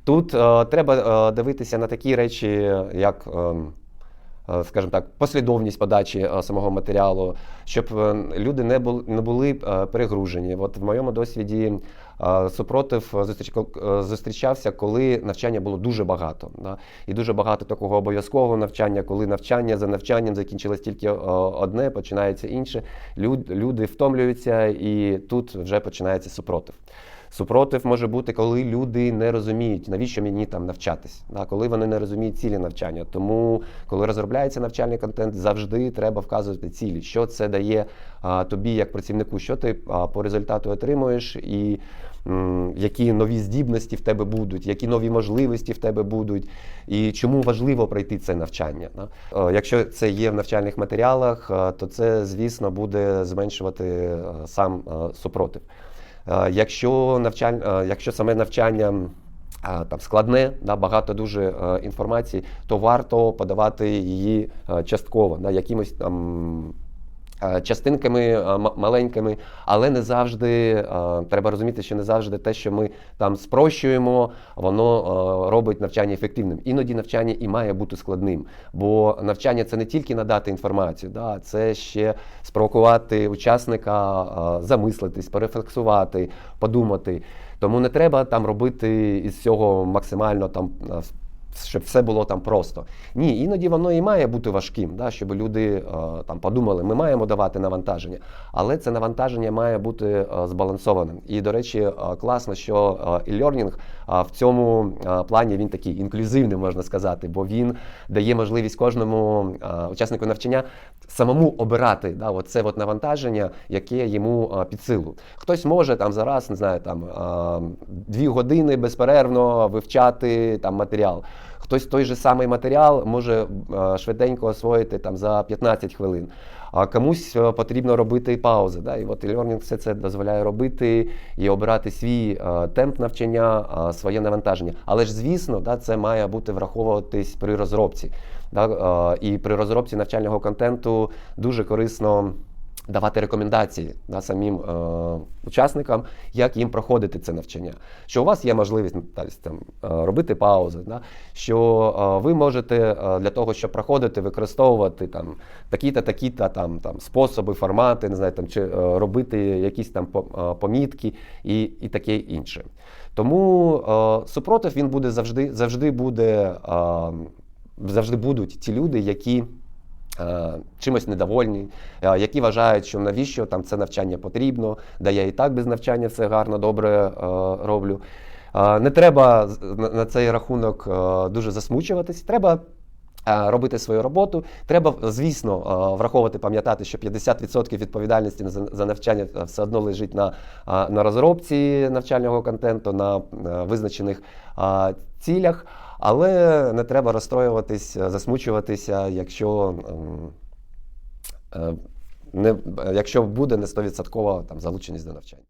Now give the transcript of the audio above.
Тут треба дивитися на такі речі, як, скажімо так, послідовність подачі самого матеріалу, щоб люди не були перегружені. От в моєму досвіді супротив зустрічався, коли навчання було дуже багато. Да? І дуже багато такого обов'язкового навчання, коли навчання за навчанням закінчилось тільки одне, починається інше. Люди втомлюються, і тут вже починається супротив. Супротив може бути, коли люди не розуміють, навіщо мені там навчатись, да? Коли вони не розуміють цілі навчання. Тому, коли розробляється навчальний контент, завжди треба вказувати цілі, що це дає тобі як працівнику, що ти по результату отримуєш, і які нові здібності в тебе будуть, які нові можливості в тебе будуть, і чому важливо пройти це навчання. Да? Якщо це є в навчальних матеріалах, то це, звісно, буде зменшувати сам супротив. Якщо саме навчання там складне, да, багато дуже інформації, то варто подавати її частково, да, якимось там частинками маленькими, але не завжди, треба розуміти, що не завжди те, що ми там спрощуємо, воно робить навчання ефективним. Іноді навчання і має бути складним, бо навчання – це не тільки надати інформацію, да, це ще спровокувати учасника замислитись, порефлексувати, подумати. Тому не треба там робити із цього максимально там, щоб все було там просто. Ні, іноді воно і має бути важким, да, щоб люди там подумали, ми маємо давати навантаження, але це навантаження має бути збалансованим. І, до речі, класно, що e-learning в цьому плані він такий інклюзивний, можна сказати, бо він дає можливість кожному учаснику навчання самому обирати, да, оце от навантаження, яке йому під силу. Хтось може там зараз, не знаю, там 2 години безперервно вивчати там матеріал. Хтось той же самий матеріал може швиденько освоїти там за 15 хвилин. А комусь потрібно робити паузи. Да? І от e-learning все це дозволяє робити і обирати свій темп навчання, своє навантаження. Але ж, звісно, да, це має бути враховуватись при розробці. Да? І при розробці навчального контенту дуже корисно давати рекомендації, да, самим учасникам, як їм проходити це навчання. Що у вас є можливість там, робити паузи, да, що ви можете для того, щоб проходити, використовувати там, такі-то, такі-то там, способи, формати, не знаю, там, чи робити якісь там помітки і таке інше. Тому супротив він буде завжди будуть ті люди, які чимось недовольні, які вважають, що навіщо там це навчання потрібно, да я і так без навчання все гарно, добре роблю. Не треба на цей рахунок дуже засмучуватись, треба робити свою роботу. Треба, звісно, враховувати, пам'ятати, що 50% відповідальності за навчання все одно лежить на розробці навчального контенту, на визначених цілях. Але не треба розстроюватись, засмучуватися, якщо буде не 100% там залученість до навчання.